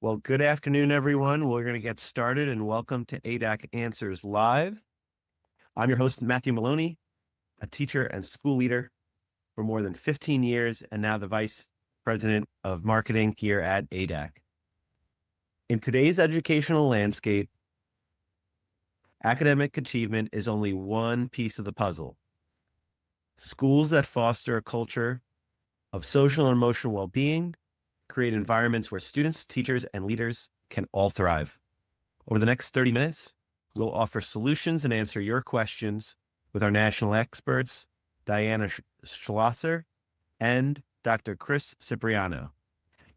Well, good afternoon, everyone. We're going to get started and welcome to ADAC Answers Live. I'm your host, Matthew Maloney, a teacher and school leader for more than 15 years and now the Vice President of Marketing here at ADAC. In today's educational landscape, academic achievement is only one piece of the puzzle. Schools that foster a culture of social and emotional well-being create environments where students, teachers, and leaders can all thrive. Over the next 30 minutes, we'll offer solutions and answer your questions with our national experts, Dahyana Schlosser and Dr. Chris Cipriano.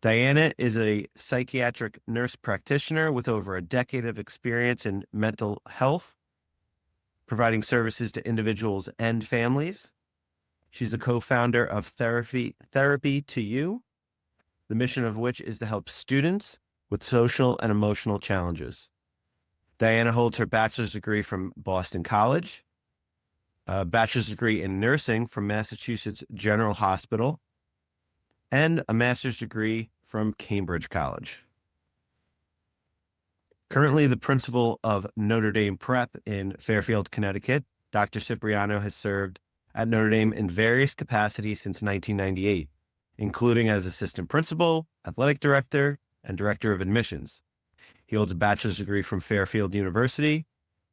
Dahyana is a psychiatric nurse practitioner with over a decade of experience in mental health, providing services to individuals and families. She's the co-founder of Therapy to You, the mission of which is to help students with social and emotional challenges. Dahyana holds her bachelor's degree from Boston College, a bachelor's degree in nursing from Massachusetts General Hospital, and a master's degree from Cambridge College. Currently the principal of Notre Dame Prep in Fairfield, Connecticut, Dr. Cipriano has served at Notre Dame in various capacities since 1998. Including as assistant principal, athletic director, and director of admissions. He holds a bachelor's degree from Fairfield University,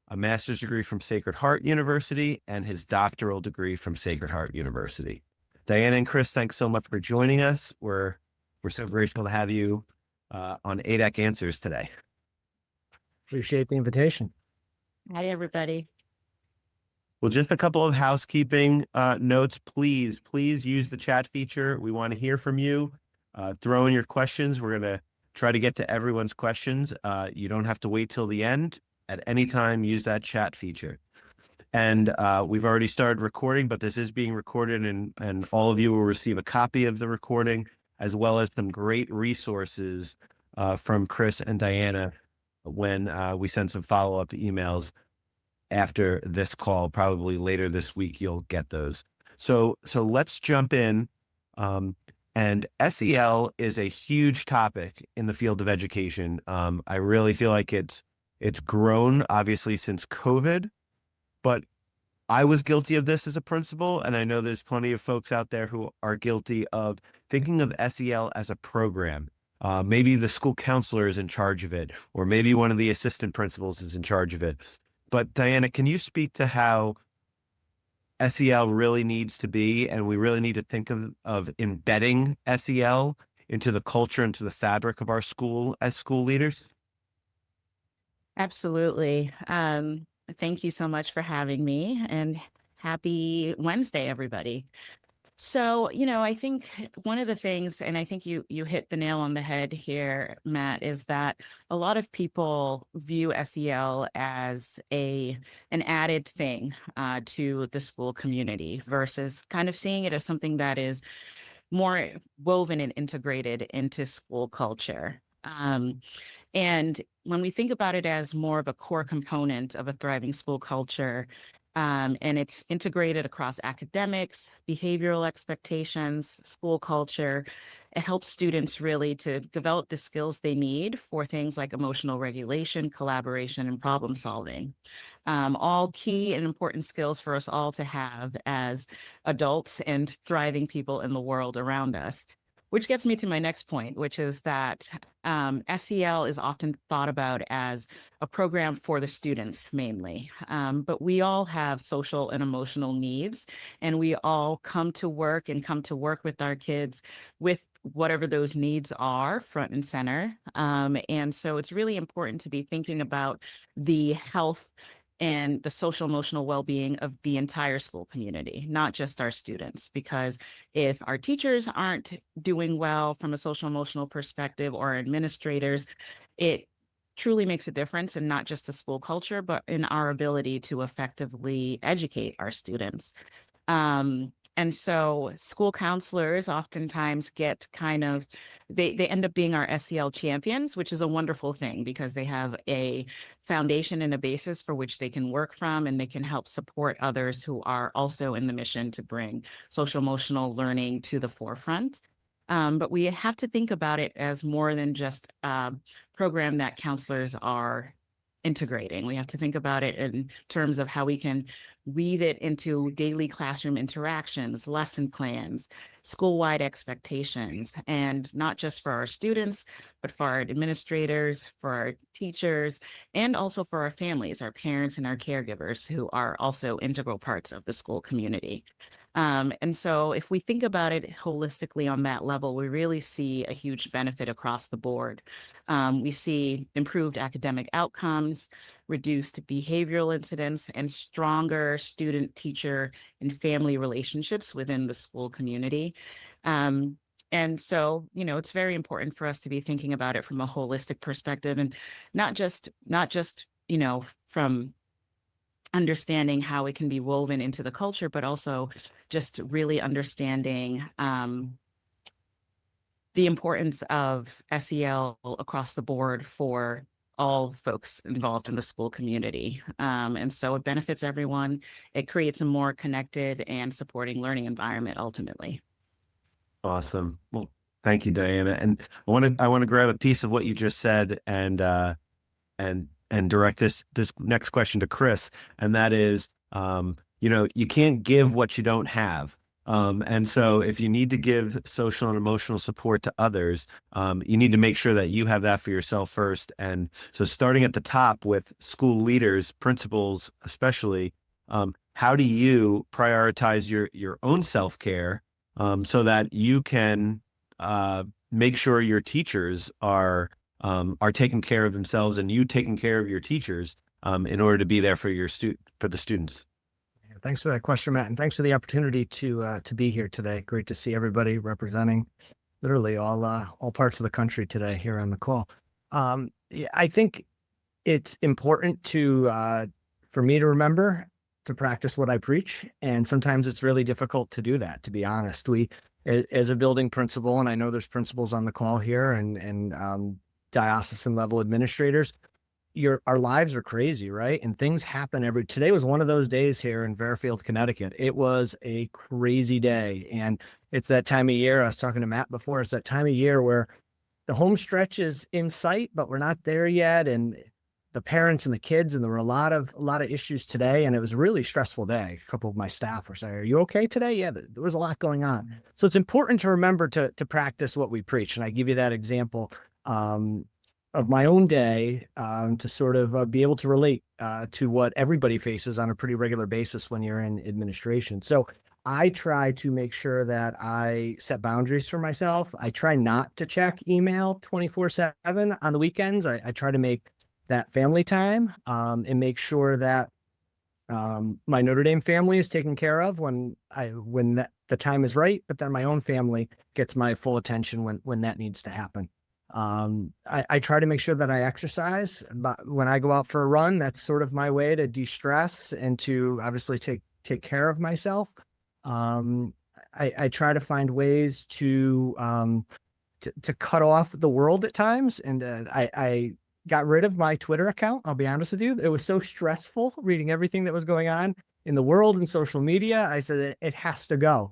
a master's degree from Sacred Heart University, and his doctoral degree from Sacred Heart University. Dahyana and Chris, thanks so much for joining us. We're so grateful to have you on ADAC Answers today. Appreciate the invitation. Hi, everybody. Well, just a couple of housekeeping notes. Please use the chat feature. We want to hear from you. Throw in your questions. We're going to try to get to everyone's questions. You don't have to wait till the end. At any time, use that chat feature. And we've already started recording, but this is being recorded, and all of you will receive a copy of the recording, as well as some great resources from Chris and Dahyana when we send some follow-up emails after this call. Probably later this week, you'll get those. So let's jump in. And SEL is a huge topic in the field of education. I really feel like it's grown, obviously, since COVID, but I was guilty of this as a principal, and I know there's plenty of folks out there who are guilty of thinking of SEL as a program. Maybe the school counselor is in charge of it, or maybe one of the assistant principals is in charge of it. But Dahyana, can you speak to how SEL really needs to be, and we really need to think of embedding SEL into the culture, into the fabric of our school as school leaders? Absolutely. Thank you so much for having me, and happy Wednesday, everybody. So, I think one of the things, and I think you hit the nail on the head here, Matt, is that a lot of people view SEL as an added thing to the school community versus kind of seeing it as something that is more woven and integrated into school culture. And when we think about it as more of a core component of a thriving school culture, and it's integrated across academics, behavioral expectations, school culture, it helps students really to develop the skills they need for things like emotional regulation, collaboration, and problem solving. All key and important skills for us all to have as adults and thriving people in the world around us. Which gets me to my next point, which is that SEL is often thought about as a program for the students mainly, but we all have social and emotional needs, and we all come to work with our kids with whatever those needs are front and center. And so it's really important to be thinking about the health and the social emotional well-being of the entire school community, not just our students, because if our teachers aren't doing well from a social emotional perspective, or administrators, it truly makes a difference in not just the school culture, but in our ability to effectively educate our students. And so school counselors oftentimes get they end up being our SEL champions, which is a wonderful thing because they have a foundation and a basis for which they can work from, and they can help support others who are also in the mission to bring social emotional learning to the forefront. But we have to think about it as more than just a program that counselors are integrating. We have to think about it in terms of how we can weave it into daily classroom interactions, lesson plans, school-wide expectations, and not just for our students, but for our administrators, for our teachers, and also for our families, our parents and our caregivers, who are also integral parts of the school community. And so if we think about it holistically on that level, we really see a huge benefit across the board. We see improved academic outcomes, reduced behavioral incidents, and stronger student, teacher, and family relationships within the school community. And so, it's very important for us to be thinking about it from a holistic perspective, and not just, from understanding how it can be woven into the culture, but also just really understanding the importance of SEL across the board for all folks involved in the school community. And so it benefits everyone. It creates a more connected and supporting learning environment ultimately. Awesome. Well, thank you, Dahyana. And I want to grab a piece of what you just said and direct this next question to Chris. And that is, you can't give what you don't have. And so if you need to give social and emotional support to others, you need to make sure that you have that for yourself first. And so starting at the top with school leaders, principals, especially, how do you prioritize your own self-care, so that you can, make sure your teachers are taking care of themselves and you taking care of your teachers, in order to be there for for the students? Thanks for that question, Matt, and thanks for the opportunity to be here today. Great to see everybody representing literally all parts of the country today here on the call. Yeah, I think it's important for me to remember to practice what I preach, and sometimes it's really difficult to do that. To be honest, as a building principal, and I know there's principals on the call here, and diocesan level administrators, our lives are crazy, right? And things happen today was one of those days here in Fairfield, Connecticut. It was a crazy day. And it's that time of year. I was talking to Matt before. It's that time of year where the home stretch is in sight, but we're not there yet. And the parents and the kids, and there were a lot of issues today. And it was a really stressful day. A couple of my staff were saying, "Are you okay today?" Yeah, there was a lot going on. So it's important to remember to practice what we preach. And I give you that example of my own day, to sort of be able to relate to what everybody faces on a pretty regular basis when you're in administration. So I try to make sure that I set boundaries for myself. I try not to check email 24/7 on the weekends. I try to make that family time, and make sure that my Notre Dame family is taken care of when the time is right, but then my own family gets my full attention when that needs to happen. I try to make sure that I exercise, but when I go out for a run, that's sort of my way to de-stress and to obviously take care of myself. I try to find ways to cut off the world at times. And I got rid of my Twitter account. I'll be honest with you. It was so stressful reading everything that was going on in the world and social media. I said it has to go.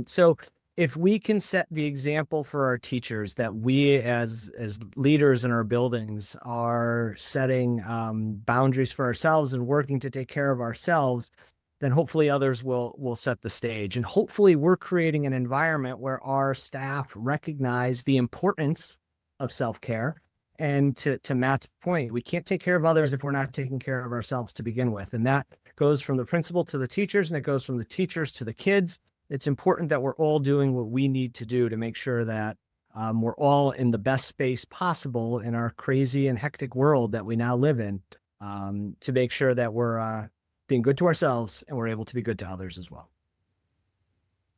So if we can set the example for our teachers that we as leaders in our buildings are setting boundaries for ourselves and working to take care of ourselves, then hopefully others will set the stage. And hopefully we're creating an environment where our staff recognize the importance of self-care. And to Matt's point, we can't take care of others if we're not taking care of ourselves to begin with. And that goes from the principal to the teachers, and it goes from the teachers to the kids. It's important that we're all doing what we need to do to make sure that we're all in the best space possible in our crazy and hectic world that we now live in, to make sure that we're being good to ourselves and we're able to be good to others as well.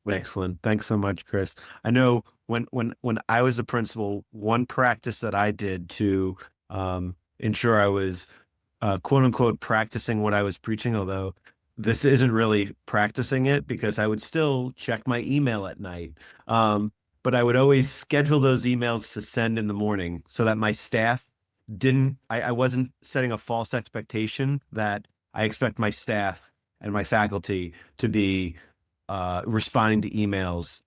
Excellent. Thanks so much, Chris. I know when I was a principal, one practice that I did to ensure I was quote unquote practicing what I was preaching, although this isn't really practicing it because I would still check my email at night. But I would always schedule those emails to send in the morning so that my staff I wasn't setting a false expectation that I expect my staff and my faculty to be responding to emails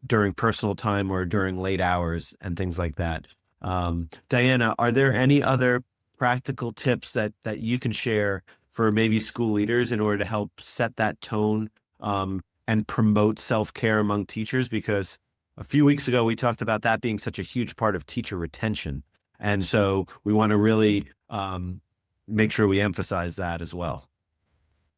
during personal time or during late hours and things like that. Dahyana, are there any other practical tips that you can share for maybe school leaders in order to help set that tone and promote self-care among teachers? Because a few weeks ago, we talked about that being such a huge part of teacher retention. And so we want to really make sure we emphasize that as well.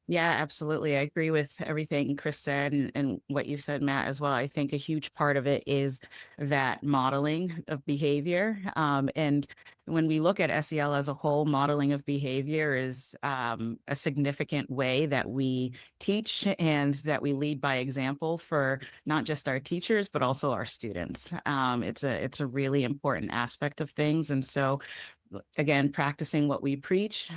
Yeah, absolutely. I agree with everything Chris said and what you said, Matt, as well. I think a huge part of it is that modeling of behavior. And when we look at SEL as a whole, modeling of behavior is a significant way that we teach and that we lead by example for not just our teachers, but also our students. It's a really important aspect of things. And so, again, practicing what we preach.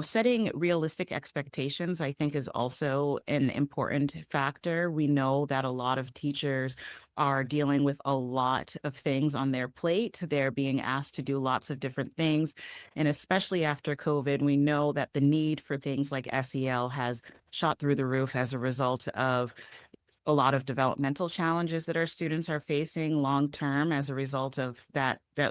Setting realistic expectations, I think, is also an important factor. We know that a lot of teachers are dealing with a lot of things on their plate. They're being asked to do lots of different things. And especially after COVID, we know that the need for things like SEL has shot through the roof as a result of a lot of developmental challenges that our students are facing long term as a result of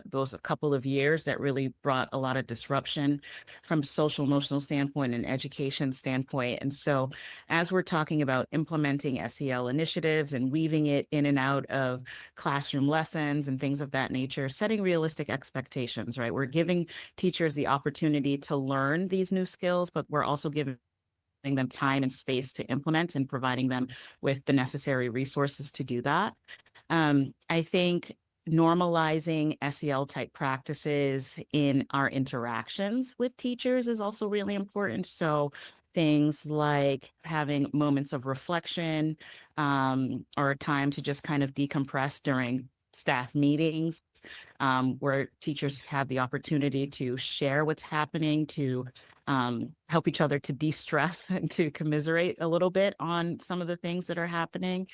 those a couple of years that really brought a lot of disruption from social emotional standpoint and education standpoint. And so as we're talking about implementing SEL initiatives and weaving it in and out of classroom lessons and things of that nature, setting realistic expectations, right? We're giving teachers the opportunity to learn these new skills, but we're also giving them time and space to implement and providing them with the necessary resources to do that. I think normalizing SEL type practices in our interactions with teachers is also really important. So things like having moments of reflection or a time to just kind of decompress during staff meetings where teachers have the opportunity to share what's happening, to help each other to de-stress and to commiserate a little bit on some of the things that are happening.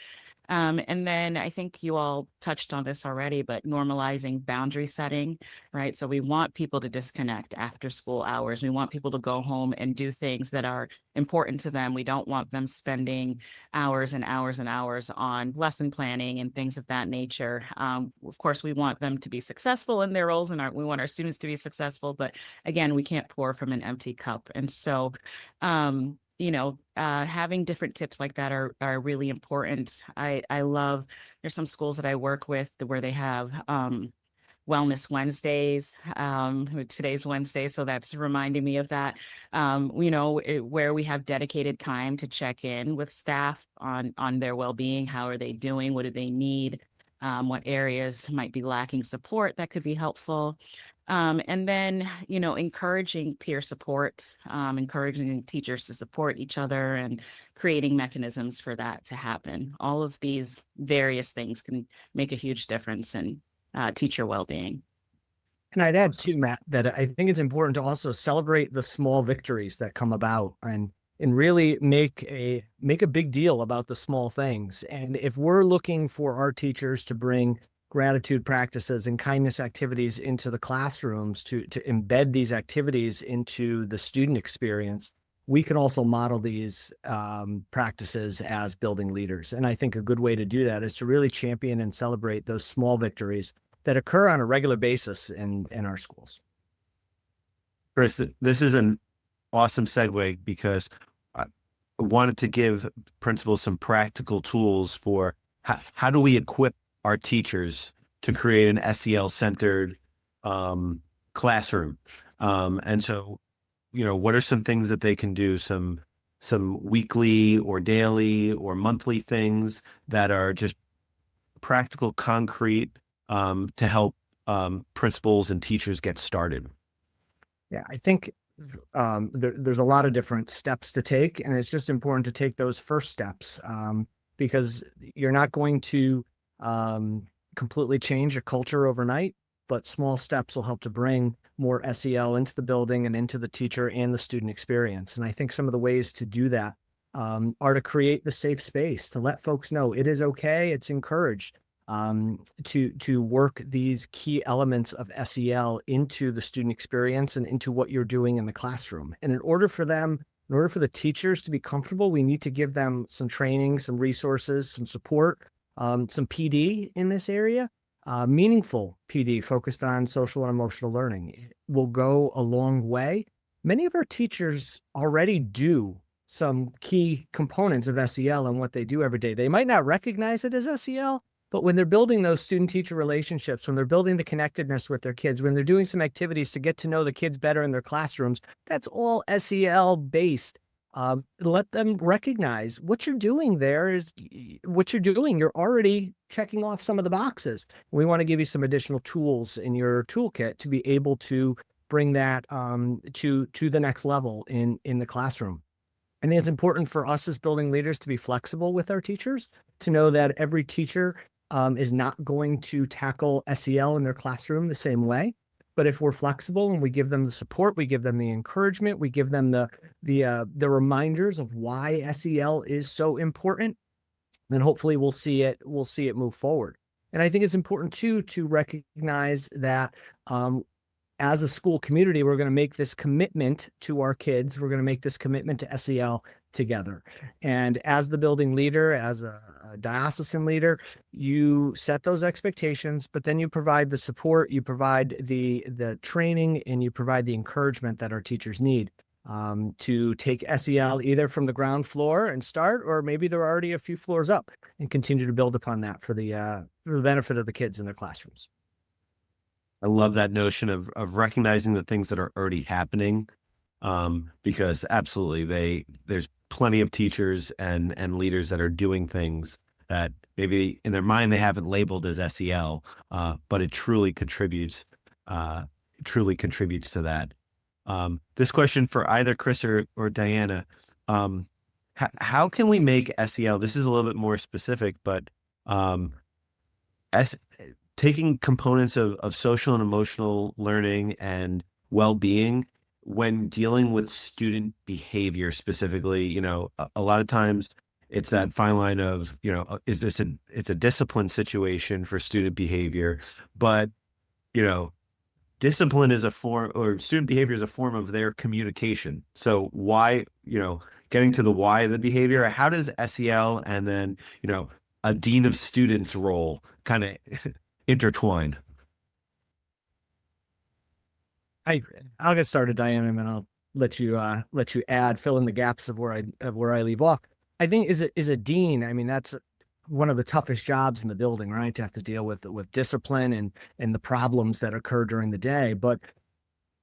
And then I think you all touched on this already, but normalizing boundary setting, right? So we want people to disconnect after school hours. We want people to go home and do things that are important to them. We don't want them spending hours and hours and hours on lesson planning and things of that nature. Of course, we want them to be successful in their roles and we want our students to be successful, but again, we can't pour from an empty cup. And so, having different tips like that are really important. I love, there's some schools that I work with where they have Wellness Wednesdays. Today's Wednesday, so that's reminding me of that. Where we have dedicated time to check in with staff on their well-being. How are they doing? What do they need? What areas might be lacking support that could be helpful. And then, encouraging peer support, encouraging teachers to support each other and creating mechanisms for that to happen. All of these various things can make a huge difference in teacher well-being. And I'd add too, Matt, that I think it's important to also celebrate the small victories that come about and really make a big deal about the small things. And if we're looking for our teachers to bring gratitude practices and kindness activities into the classrooms, to embed these activities into the student experience, we can also model these practices as building leaders. And I think a good way to do that is to really champion and celebrate those small victories that occur on a regular basis in our schools. Chris, this is an awesome segue because I wanted to give principals some practical tools for how do we equip our teachers to create an SEL-centered classroom. And so, what are some things that they can do, some weekly or daily or monthly things that are just practical, concrete to help principals and teachers get started? Yeah, I think there's a lot of different steps to take, and it's just important to take those first steps because you're not going to completely change a culture overnight, but small steps will help to bring more SEL into the building and into the teacher and the student experience. And I think some of the ways to do that are to create the safe space, to let folks know it is okay, it's encouraged to work these key elements of SEL into the student experience and into what you're doing in the classroom. And in order for the teachers to be comfortable, we need to give them some training, some resources, some support some PD in this area, meaningful PD focused on social and emotional learning will go a long way. Many of our teachers already do some key components of SEL and what they do every day. They might not recognize it as SEL, but when they're building those student-teacher relationships, when they're building the connectedness with their kids, when they're doing some activities to get to know the kids better in their classrooms, that's all SEL based. Let them recognize what you're doing there is what you're doing. You're already checking off some of the boxes. We want to give you some additional tools in your toolkit to be able to bring that to the next level in the classroom. I think it's important for us as building leaders to be flexible with our teachers, to know that every teacher is not going to tackle SEL in their classroom the same way. But if we're flexible and we give them the support, we give them the encouragement, we give them the reminders of why SEL is so important, then hopefully we'll see it move forward. And I think it's important too to recognize that as a school community, we're going to make this commitment to our kids. We're going to make this commitment to SEL together. And as the building leader, as a diocesan leader, you set those expectations, but then you provide the support, you provide the training, and you provide the encouragement that our teachers need to take SEL either from the ground floor and start, or maybe they're already a few floors up and continue to build upon that for the benefit of the kids in their classrooms. I love that notion of recognizing the things that are already happening, because absolutely there's plenty of teachers and leaders that are doing things that maybe in their mind they haven't labeled as SEL, but it truly contributes to that. This question for either Chris or Dahyana, how can we make SEL? This is a little bit more specific, but taking components of social and emotional learning and well-being when dealing with student behavior specifically, a lot of times it's that fine line of, it's a discipline situation for student behavior, but, discipline is a form, or student behavior is a form of their communication. So why, getting to the why of the behavior, how does SEL and then, a dean of students role kind of intertwine? I'll get started, Dahyana, and then I'll let you fill in the gaps of where I leave off. I think is a dean. I mean, that's one of the toughest jobs in the building, right? To have to deal with discipline and the problems that occur during the day. But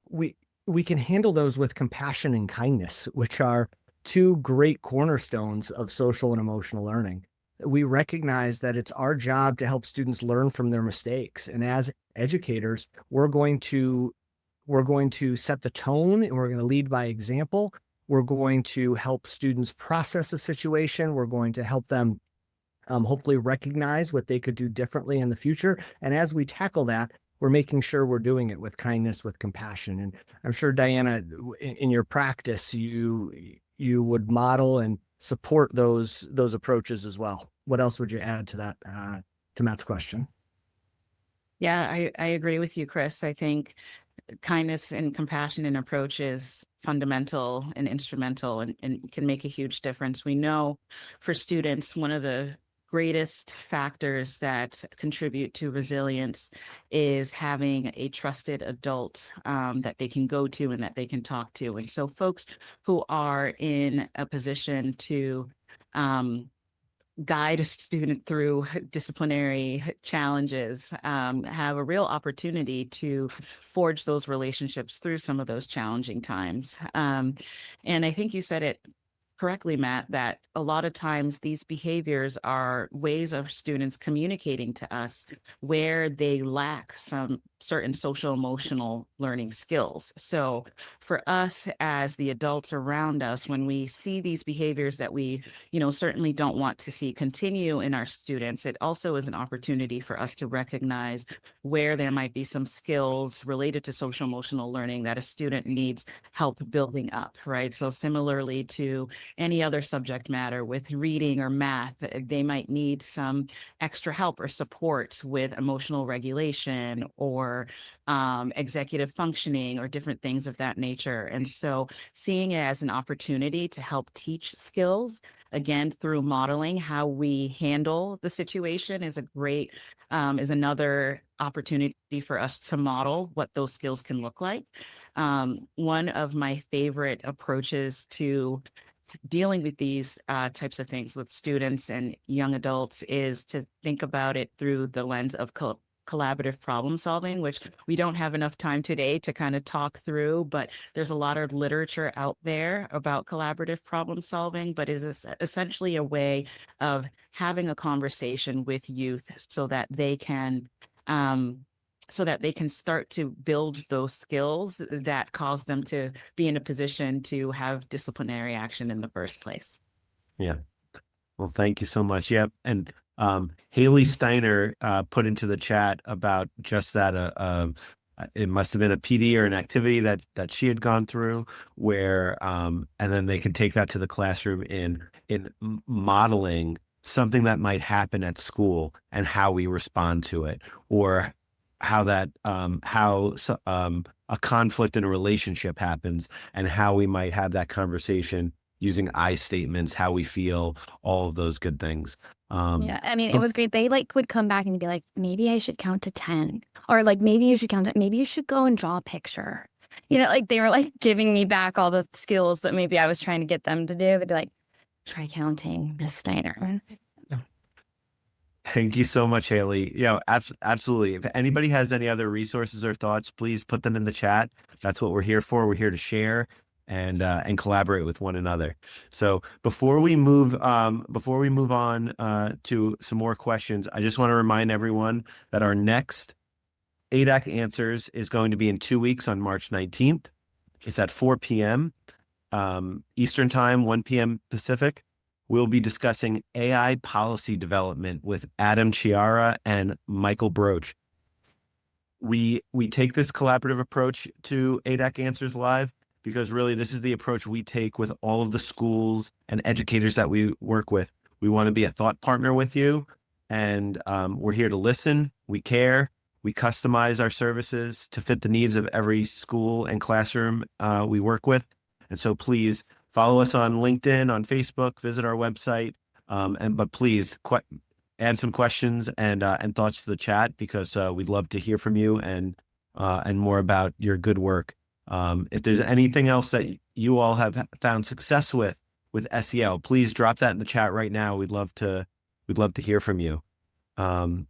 we can handle those with compassion and kindness, which are two great cornerstones of social and emotional learning. We recognize that it's our job to help students learn from their mistakes. And as educators, we're going to set the tone, and we're going to lead by example. We're going to help students process a situation. We're going to help them hopefully recognize what they could do differently in the future. And as we tackle that, we're making sure we're doing it with kindness, with compassion. And I'm sure, Dahyana, in your practice, you would model and support those approaches as well. What else would you add to that, to Matt's question? Yeah, I agree with you, Chris. I think kindness and compassion in approach is fundamental and instrumental and can make a huge difference. We know for students, one of the greatest factors that contribute to resilience is having a trusted adult that they can go to and that they can talk to. And so folks who are in a position to guide a student through disciplinary challenges have a real opportunity to forge those relationships through some of those challenging times. And I think you said it correctly, Matt, that a lot of times these behaviors are ways of students communicating to us where they lack some certain social emotional learning skills. So for us as the adults around us, when we see these behaviors that we, certainly don't want to see continue in our students, it also is an opportunity for us to recognize where there might be some skills related to social emotional learning that a student needs help building up, right? So similarly to any other subject matter with reading or math, they might need some extra help or support with emotional regulation or executive functioning or different things of that nature. And so seeing it as an opportunity to help teach skills again, through modeling how we handle the situation is another opportunity for us to model what those skills can look like. One of my favorite approaches to dealing with these types of things with students and young adults is to think about it through the lens of collaborative problem solving, which we don't have enough time today to kind of talk through, but there's a lot of literature out there about collaborative problem solving, but is essentially a way of having a conversation with youth so that they can start to build those skills that cause them to be in a position to have disciplinary action in the first place. Yeah. Well, thank you so much. Yep. And Haley Steiner put into the chat about just that. It must have been a PD or an activity that she had gone through where, and then they can take that to the classroom in modeling something that might happen at school and how we respond to it, or how a conflict in a relationship happens and how we might have that conversation using I statements, how we feel, all of those good things. Yeah, I mean, it was great. They like would come back and be like, maybe I should count to 10, or like, maybe you should count to, maybe you should go and draw a picture. You know, like they were like giving me back all the skills that maybe I was trying to get them to do. They'd be like, try counting, Miss Steiner. Thank you so much, Haley. Absolutely. If anybody has any other resources or thoughts, please put them in the chat. That's what we're here for. We're here to share and collaborate with one another. So before we move on to some more questions, I just want to remind everyone that our next ADAC Answers is going to be in 2 weeks on March 19th. It's at 4 p.m. Eastern Time, 1 p.m. Pacific. We'll be discussing AI policy development with Adam Chiara and Michael Broach. We take this collaborative approach to ADAC Answers Live because really this is the approach we take with all of the schools and educators that we work with. We want to be a thought partner with you, and we're here to listen. We care. We customize our services to fit the needs of every school and classroom we work with. And so please follow us on LinkedIn, on Facebook, visit our website, but please add some questions and thoughts to the chat because we'd love to hear from you and more about your good work. If there's anything else that you all have found success with SEL, please drop that in the chat right now. We'd love to hear from you. Dahyana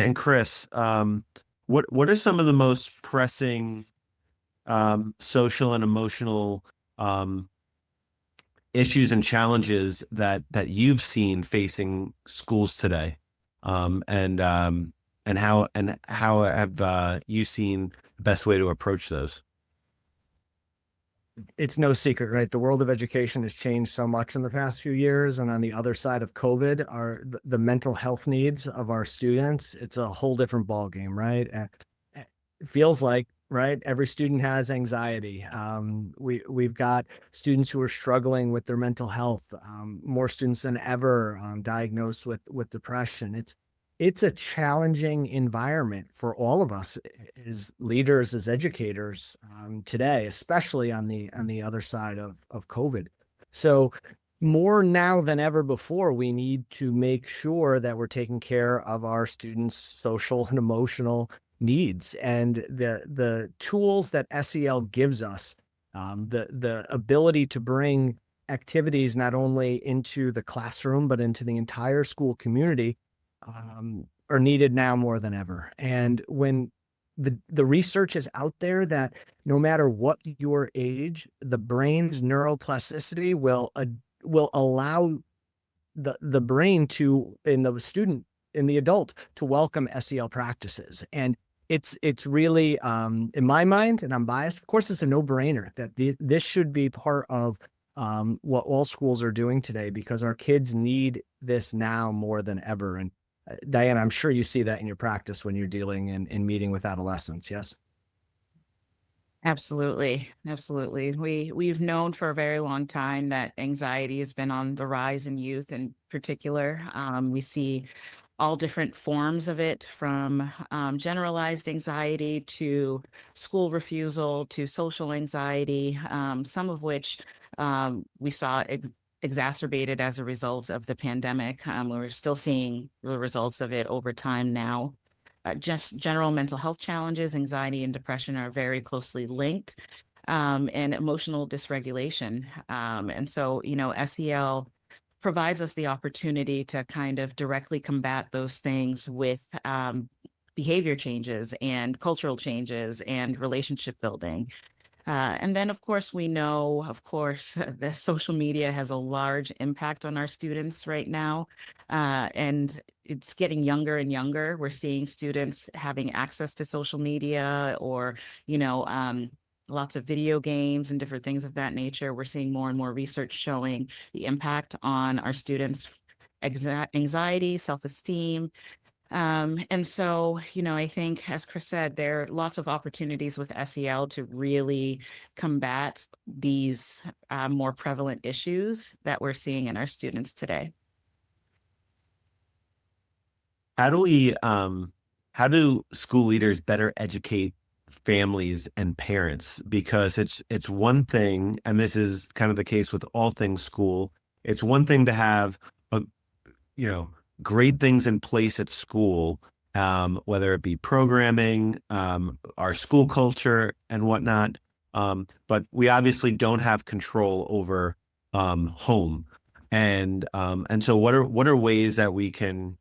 and Chris, what are some of the most pressing social and emotional issues and challenges that you've seen facing schools today, and how have you seen the best way to approach those? It's no secret, right? The world of education has changed so much in the past few years, and on the other side of COVID are the mental health needs of our students. It's a whole different ballgame, right? It feels like, right, every student has anxiety. We've got students who are struggling with their mental health, more students than ever diagnosed with depression. It's a challenging environment for all of us as leaders, as educators today, especially on the other side of COVID. So more now than ever before, we need to make sure that we're taking care of our students' social and emotional needs, and the tools that SEL gives us, the ability to bring activities not only into the classroom but into the entire school community are needed now more than ever. And when the research is out there that no matter what your age, the brain's neuroplasticity will allow the brain to, in the adult, to welcome SEL practices. And it's really, in my mind, and I'm biased, of course, it's a no-brainer that this should be part of what all schools are doing today, because our kids need this now more than ever. And Dahyana, I'm sure you see that in your practice when you're dealing and meeting with adolescents, yes? Absolutely. We've known for a very long time that anxiety has been on the rise in youth in particular. We see all different forms of it, from generalized anxiety to school refusal to social anxiety, some of which we saw exacerbated as a result of the pandemic. We're still seeing the results of it over time now. Just general mental health challenges, anxiety and depression are very closely linked, and emotional dysregulation. And so, SEL provides us the opportunity to kind of directly combat those things with behavior changes and cultural changes and relationship building. And then, of course, we know, that social media has a large impact on our students right now. And it's getting younger and younger. We're seeing students having access to social media or, lots of video games and different things of that nature. We're seeing more and more research showing the impact on our students' anxiety, self-esteem, and so, I think, as Chris said, there are lots of opportunities with SEL to really combat these more prevalent issues that we're seeing in our students today. How do we, how do school leaders better educate families and parents? Because it's one thing, and this is kind of the case with all things school. It's one thing to have a, great things in place at school, whether it be programming, our school culture and whatnot. But we obviously don't have control over home. And so what are ways that we can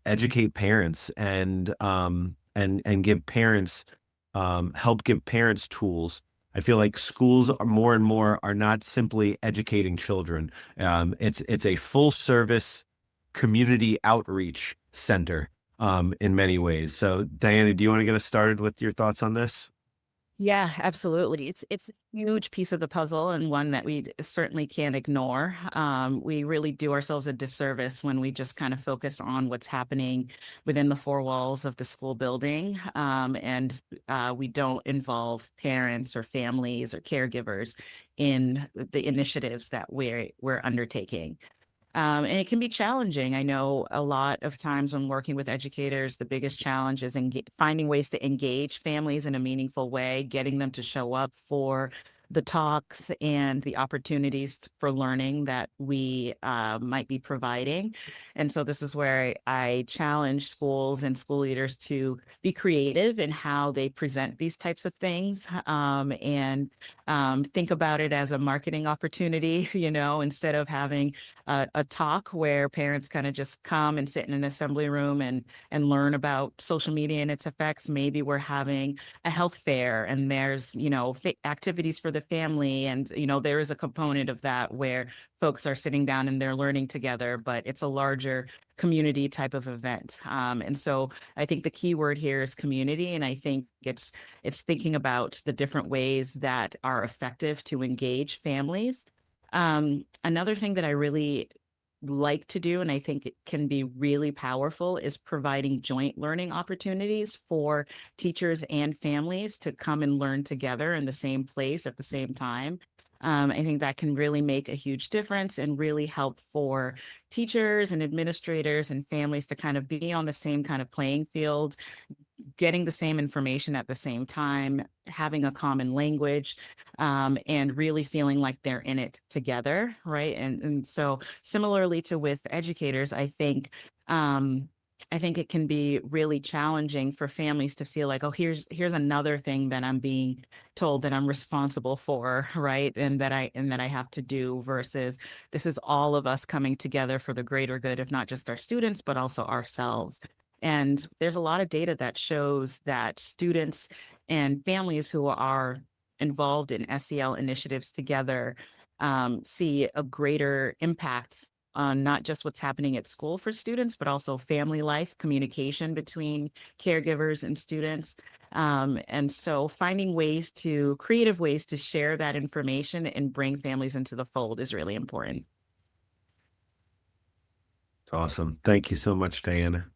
educate parents and give parents help give parents tools? I feel like schools are more and more are not simply educating children. It's a full service community outreach center in many ways. So Dahyana, do you want to get us started with your thoughts on this? Yeah, absolutely. It's a huge piece of the puzzle and one that we certainly can't ignore. We really do ourselves a disservice when we just kind of focus on what's happening within the four walls of the school building, and we don't involve parents or families or caregivers in the initiatives that we're undertaking. And it can be challenging. I know a lot of times when working with educators, the biggest challenge is finding ways to engage families in a meaningful way, getting them to show up for the talks and the opportunities for learning that we might be providing. And so this is where I challenge schools and school leaders to be creative in how they present these types of things, and think about it as a marketing opportunity, instead of having a talk where parents kind of just come and sit in an assembly room and learn about social media and its effects. Maybe we're having a health fair and there's, activities for the family. And, there is a component of that where folks are sitting down and they're learning together, but it's a larger community type of event. And so I think the key word here is community. And I think it's thinking about the different ways that are effective to engage families. Another thing that I really like to do, and I think it can be really powerful, is providing joint learning opportunities for teachers and families to come and learn together in the same place at the same time. I think that can really make a huge difference and really help for teachers and administrators and families to kind of be on the same kind of playing field, getting the same information at the same time, having a common language, and really feeling like they're in it together, right? And so similarly to with educators, I think it can be really challenging for families to feel like, oh, here's another thing that I'm being told that I'm responsible for, right? And that I have to do, versus this is all of us coming together for the greater good of not just our students, but also ourselves. And there's a lot of data that shows that students and families who are involved in SEL initiatives together see a greater impact on not just what's happening at school for students, but also family life, communication between caregivers and students. And so finding creative ways to share that information and bring families into the fold is really important. Awesome. Thank you so much, Dahyana.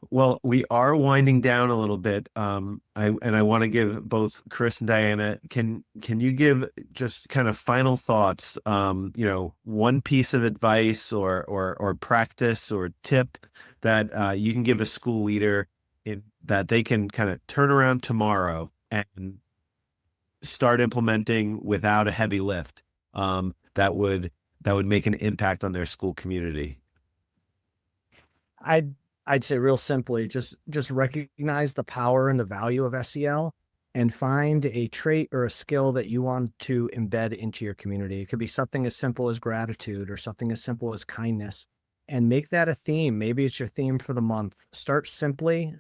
Well, we are winding down a little bit. I want to give both Chris and Dahyana, can you give just kind of final thoughts, one piece of advice or practice or tip that you can give a school leader that they can kind of turn around tomorrow and start implementing without a heavy lift, that would make an impact on their school community? I'd say real simply, just recognize the power and the value of SEL and find a trait or a skill that you want to embed into your community. It could be something as simple as gratitude or something as simple as kindness, and make that a theme. Maybe it's your theme for the month. Start simply,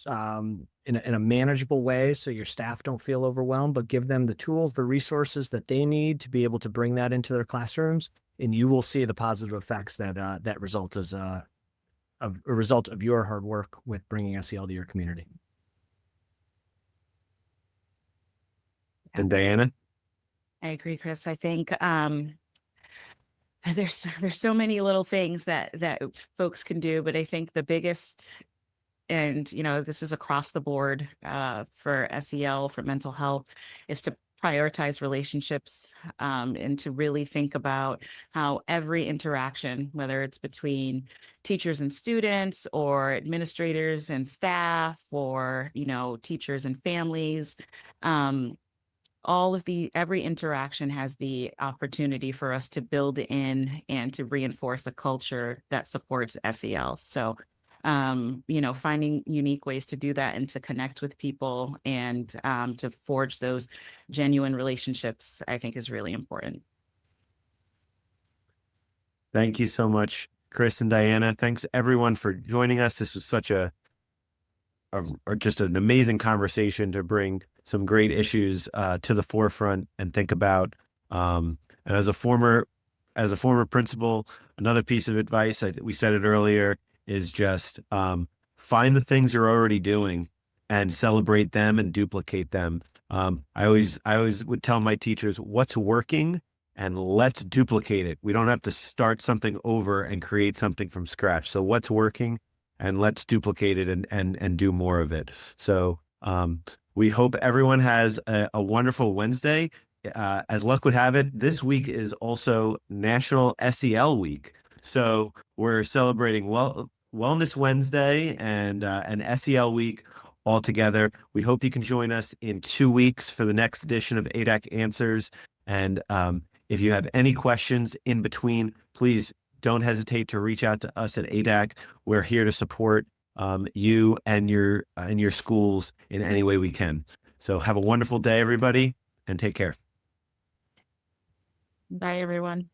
in a manageable way so your staff don't feel overwhelmed, but give them the tools, the resources that they need to be able to bring that into their classrooms, and you will see the positive effects that result as a result of your hard work with bringing SEL to your community. And Dahyana? I agree, Chris. I think there's so many little things that folks can do, but I think the biggest, and this is across the board for SEL, for mental health, is to prioritize relationships, and to really think about how every interaction, whether it's between teachers and students or administrators and staff, or teachers and families, every interaction has the opportunity for us to build in and to reinforce a culture that supports SEL. So, finding unique ways to do that and to connect with people and to forge those genuine relationships, I think, is really important. Thank you so much, Chris and Dahyana. Thanks everyone for joining us. This was such just an amazing conversation to bring some great issues to the forefront and think about. And as a former principal, another piece of advice, we said it earlier, is just find the things you're already doing and celebrate them and duplicate them. I always would tell my teachers what's working and let's duplicate it. We don't have to start something over and create something from scratch. So what's working, and let's duplicate it and do more of it. So we hope everyone has a wonderful Wednesday. As luck would have it, this week is also National SEL Week. So we're celebrating Wellness Wednesday and SEL Week all together. We hope you can join us in 2 weeks for the next edition of ADAC Answers. And if you have any questions in between, please don't hesitate to reach out to us at ADAC. We're here to support you and your schools in any way we can. So have a wonderful day, everybody, and take care. Bye, everyone.